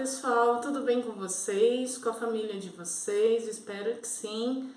pessoal, tudo bem com vocês? Com a família de vocês? Espero que sim.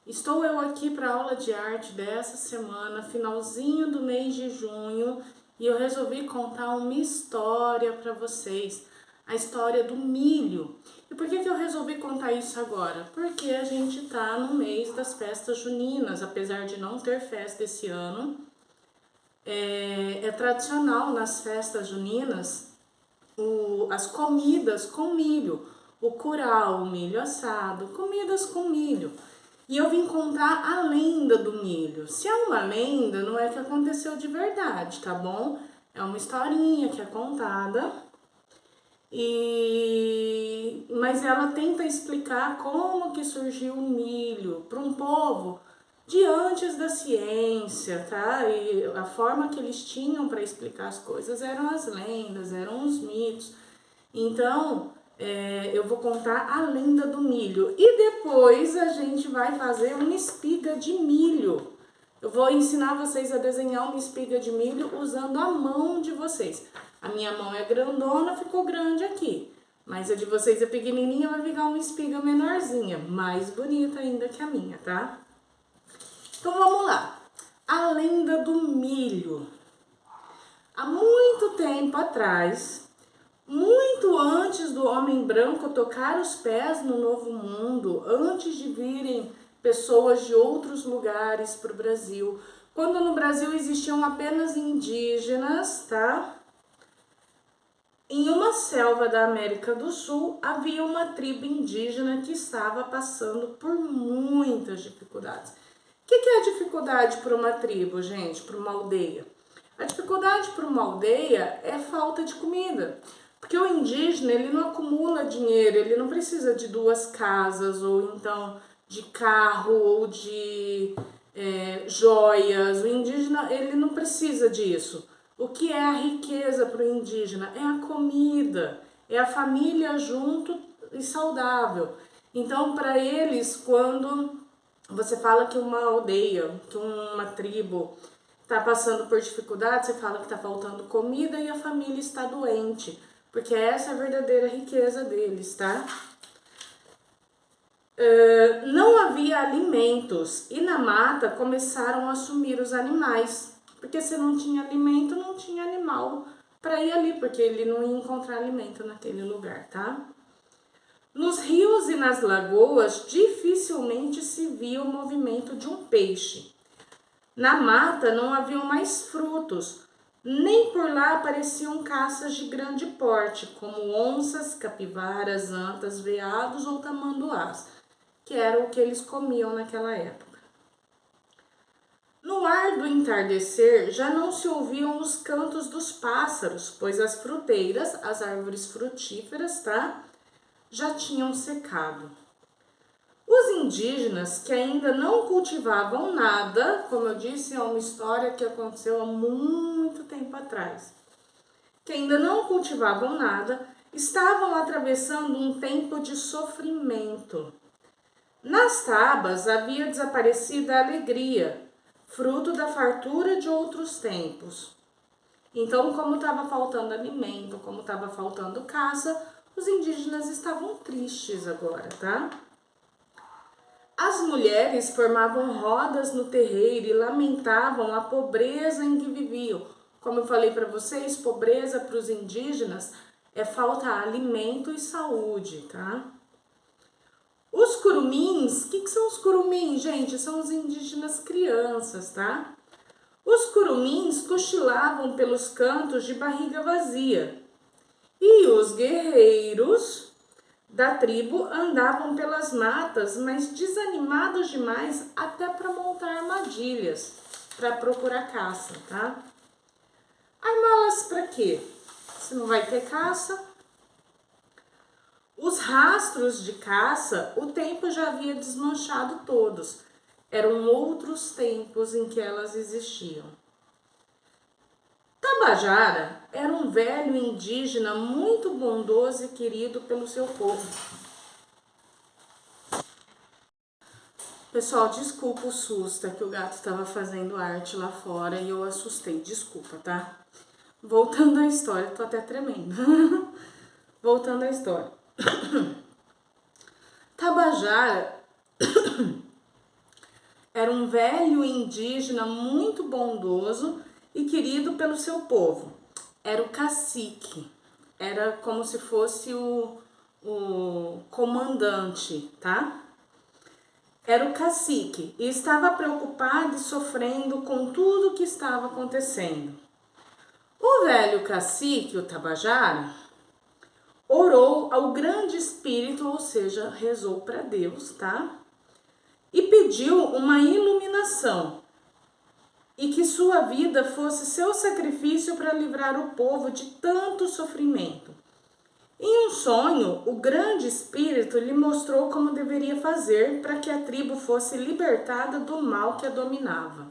Estou eu aqui para a aula de arte dessa semana, finalzinho do mês de junho, e eu resolvi contar uma história para vocês, a história do milho. E por que eu resolvi contar isso agora? Porque a gente tá no mês das festas juninas, apesar de não ter festa esse ano. É tradicional nas festas juninas as comidas com milho, o curau, o milho assado, comidas com milho. E eu vim contar a lenda do milho. Se é uma lenda, não é que aconteceu de verdade, tá bom? É uma historinha que é contada, mas ela tenta explicar como que surgiu o milho para um povo de antes da ciência, tá? E a forma que eles tinham para explicar as coisas eram as lendas, eram os mitos. Então, eu vou contar a lenda do milho e depois a gente vai fazer uma espiga de milho. Eu vou ensinar vocês a desenhar uma espiga de milho usando a mão de vocês. A minha mão é grandona, ficou grande aqui. Mas a de vocês é pequenininha, vai ficar uma espiga menorzinha, mais bonita ainda que a minha, tá? Então vamos lá. A lenda do milho. Há muito tempo atrás, muito antes do homem branco tocar os pés no Novo Mundo, antes de virem pessoas de outros lugares para o Brasil, quando no Brasil existiam apenas indígenas, tá? Em uma selva da América do Sul, havia uma tribo indígena que estava passando por muitas dificuldades. O que é a dificuldade para uma tribo, gente, para uma aldeia? A dificuldade para uma aldeia é falta de comida. Porque o indígena, ele não acumula dinheiro, ele não precisa de 2 casas, ou então de carro, ou de joias. O indígena, ele não precisa disso. O que é a riqueza para o indígena? É a comida, é a família junto e saudável. Então, para eles, quando você fala que uma aldeia, que uma tribo está passando por dificuldade, você fala que está faltando comida e a família está doente. Porque essa é a verdadeira riqueza deles, tá? Não havia alimentos e na mata começaram a sumir os animais. Porque se não tinha alimento, não tinha animal para ir ali, porque ele não ia encontrar alimento naquele lugar, tá? Nos rios e nas lagoas, dificilmente se via o movimento de um peixe. Na mata não haviam mais frutos, nem por lá apareciam caças de grande porte, como onças, capivaras, antas, veados ou tamanduás, que era o que eles comiam naquela época. No ar do entardecer já não se ouviam os cantos dos pássaros, pois as fruteiras, as árvores frutíferas, tá, já tinham secado. Os indígenas, que ainda não cultivavam nada, como eu disse, é uma história que aconteceu há muito tempo atrás, que ainda não cultivavam nada, estavam atravessando um tempo de sofrimento. Nas tabas havia desaparecido a alegria, fruto da fartura de outros tempos. Então, como estava faltando alimento, como estava faltando caça, os indígenas estavam tristes agora, tá? As mulheres formavam rodas no terreiro e lamentavam a pobreza em que viviam. Como eu falei para vocês, pobreza para os indígenas é faltar alimento e saúde, tá? Os curumins, o que são os curumins, gente? São os indígenas crianças, tá? Os curumins cochilavam pelos cantos de barriga vazia. E os guerreiros da tribo andavam pelas matas, mas desanimados demais até para montar armadilhas, para procurar caça, tá? Armá-las para quê? Se não vai ter caça. Os rastros de caça, o tempo já havia desmanchado todos. Eram outros tempos em que elas existiam. Tabajara era um velho indígena muito bondoso e querido pelo seu povo. Pessoal, desculpa o susto, é que o gato estava fazendo arte lá fora e eu assustei, desculpa, tá? Voltando à história, tô até tremendo. voltando à história. Tabajara era um velho indígena muito bondoso e querido pelo seu povo. Era o cacique, era como se fosse o comandante, tá? Era o cacique e estava preocupado e sofrendo com tudo o que estava acontecendo. O velho cacique, o Tabajara, orou ao grande espírito, ou seja, rezou para Deus, tá? E pediu uma iluminação e que sua vida fosse seu sacrifício para livrar o povo de tanto sofrimento. Em um sonho, o grande espírito lhe mostrou como deveria fazer para que a tribo fosse libertada do mal que a dominava.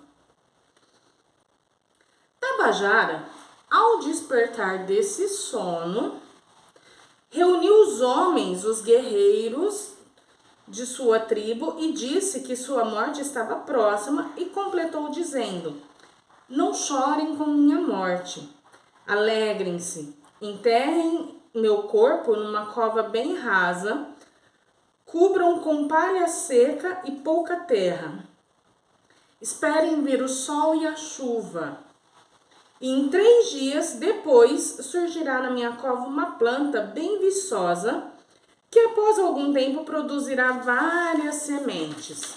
Tabajara, ao despertar desse sono, reuniu os homens, os guerreiros de sua tribo e disse que sua morte estava próxima e completou dizendo: não chorem com minha morte, alegrem-se, enterrem meu corpo numa cova bem rasa, cubram com palha seca e pouca terra, esperem vir o sol e a chuva. E em 3 dias depois surgirá na minha cova uma planta bem viçosa, que após algum tempo produzirá várias sementes.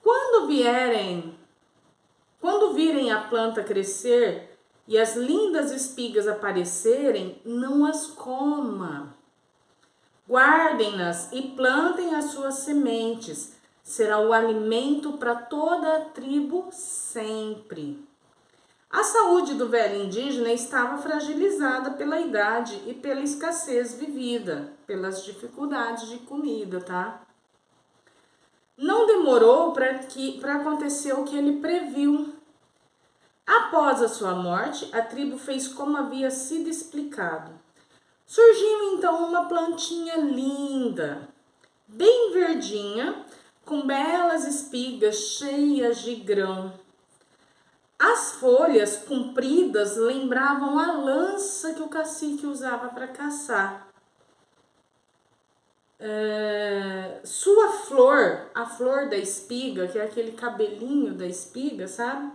Quando virem a planta crescer e as lindas espigas aparecerem, não as coma. Guardem-nas e plantem as suas sementes. Será o alimento para toda a tribo sempre. A saúde do velho indígena estava fragilizada pela idade e pela escassez vivida, pelas dificuldades de comida, tá? Não demorou para acontecer o que ele previu. Após a sua morte, a tribo fez como havia sido explicado. Surgiu então uma plantinha linda, bem verdinha, com belas espigas cheias de grão. As folhas compridas lembravam a lança que o cacique usava para caçar. Sua flor, a flor da espiga, que é aquele cabelinho da espiga, sabe?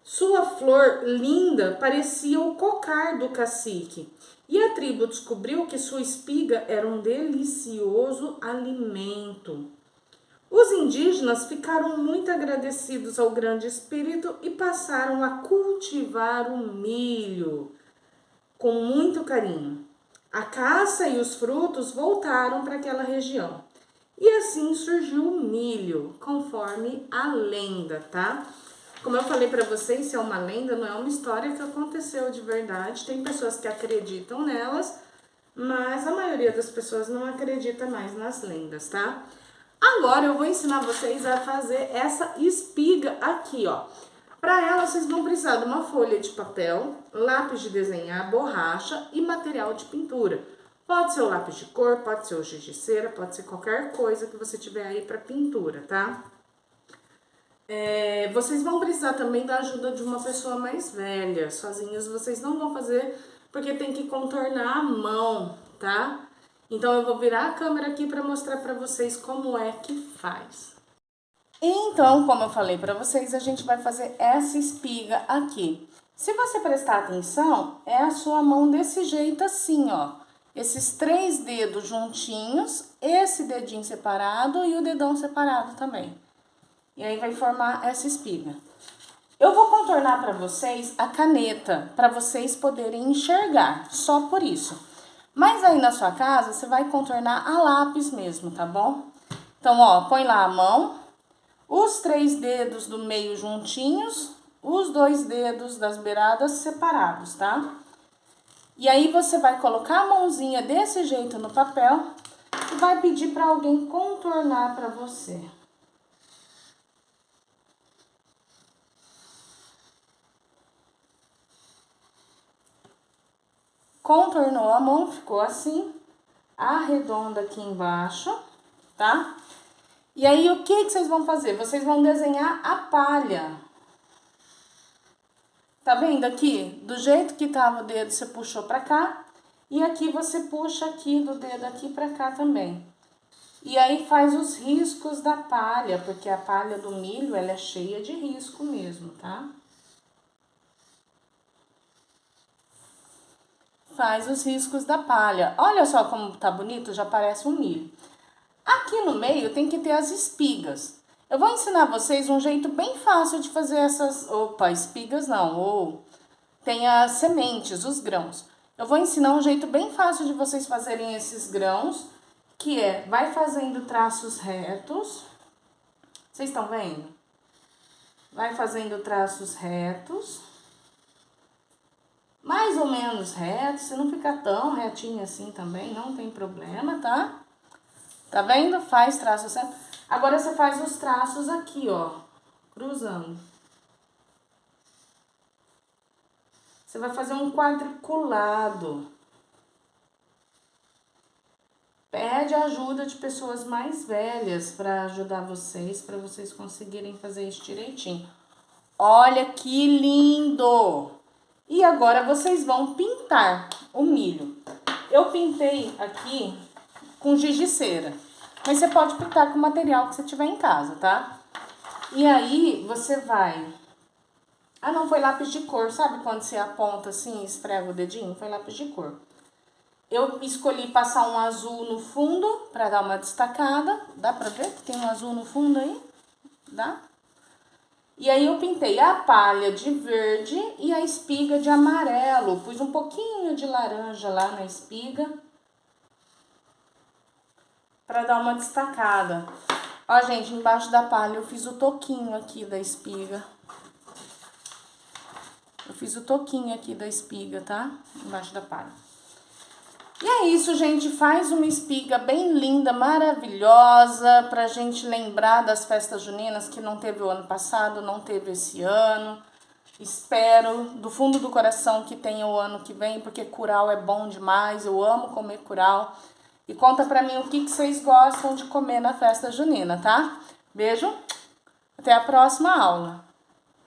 Sua flor linda parecia o cocar do cacique. E a tribo descobriu que sua espiga era um delicioso alimento. Os indígenas ficaram muito agradecidos ao grande espírito e passaram a cultivar o milho com muito carinho. A caça e os frutos voltaram para aquela região. E assim surgiu o milho, conforme a lenda, tá? Como eu falei para vocês, isso é uma lenda, não é uma história que aconteceu de verdade. Tem pessoas que acreditam nelas, mas a maioria das pessoas não acredita mais nas lendas, tá? Agora eu vou ensinar vocês a fazer essa espiga aqui, ó. Para ela, vocês vão precisar de uma folha de papel, lápis de desenhar, borracha e material de pintura. Pode ser o lápis de cor, pode ser o giz de cera, pode ser qualquer coisa que você tiver aí para pintura, tá? Vocês vão precisar também da ajuda de uma pessoa mais velha. Sozinhos vocês não vão fazer, porque tem que contornar a mão, tá? Então eu vou virar a câmera aqui para mostrar para vocês como é que faz. Então, como eu falei para vocês, a gente vai fazer essa espiga aqui. Se você prestar atenção, é a sua mão desse jeito assim, ó. Esses 3 dedos juntinhos, esse dedinho separado e o dedão separado também. E aí vai formar essa espiga. Eu vou contornar para vocês a caneta, para vocês poderem enxergar, só por isso. Mas aí na sua casa, você vai contornar a lápis mesmo, tá bom? Então, ó, põe lá a mão, os 3 dedos do meio juntinhos, os 2 dedos das beiradas separados, tá? E aí você vai colocar a mãozinha desse jeito no papel e vai pedir para alguém contornar para você. Contornou a mão, ficou assim, arredonda aqui embaixo, tá? E aí, o que vocês vão fazer? Vocês vão desenhar a palha. Tá vendo aqui? Do jeito que tava o dedo, você puxou pra cá. E aqui você puxa aqui do dedo aqui pra cá também. E aí faz os riscos da palha, porque a palha do milho, ela é cheia de risco mesmo, tá? Faz os riscos da palha. Olha só como tá bonito, já parece um milho. Aqui no meio tem que ter as espigas. Eu vou ensinar vocês um jeito bem fácil de fazer essas... Opa, espigas não, ou tem as sementes, os grãos. Eu vou ensinar um jeito bem fácil de vocês fazerem esses grãos, que é, vai fazendo traços retos. Vocês estão vendo? Vai fazendo traços retos. Mais ou menos retos, se não ficar tão retinho assim também, não tem problema, tá? Tá vendo? Faz traços certos. Agora você faz os traços aqui, ó, cruzando. Você vai fazer um quadriculado. Pede a ajuda de pessoas mais velhas para ajudar vocês, para vocês conseguirem fazer isso direitinho. Olha que lindo! E agora vocês vão pintar o milho. Eu pintei aqui com giz de cera, mas você pode pintar com o material que você tiver em casa, tá? E aí você vai... Ah, não, foi lápis de cor. Sabe quando você aponta assim e esfrega o dedinho? Foi lápis de cor. Eu escolhi passar um azul no fundo para dar uma destacada. Dá pra ver que tem um azul no fundo aí? Dá? E aí eu pintei a palha de verde e a espiga de amarelo. Pus um pouquinho de laranja lá na espiga para dar uma destacada. Ó, gente, embaixo da palha eu fiz o toquinho aqui da espiga. Eu fiz o toquinho aqui da espiga, tá? Embaixo da palha. E é isso, gente. Faz uma espiga bem linda, maravilhosa, pra gente lembrar das festas juninas que não teve o ano passado, não teve esse ano. Espero, do fundo do coração, que tenha o ano que vem, porque curau é bom demais. Eu amo comer curau. E conta pra mim o que vocês gostam de comer na festa junina, tá? Beijo, até a próxima aula.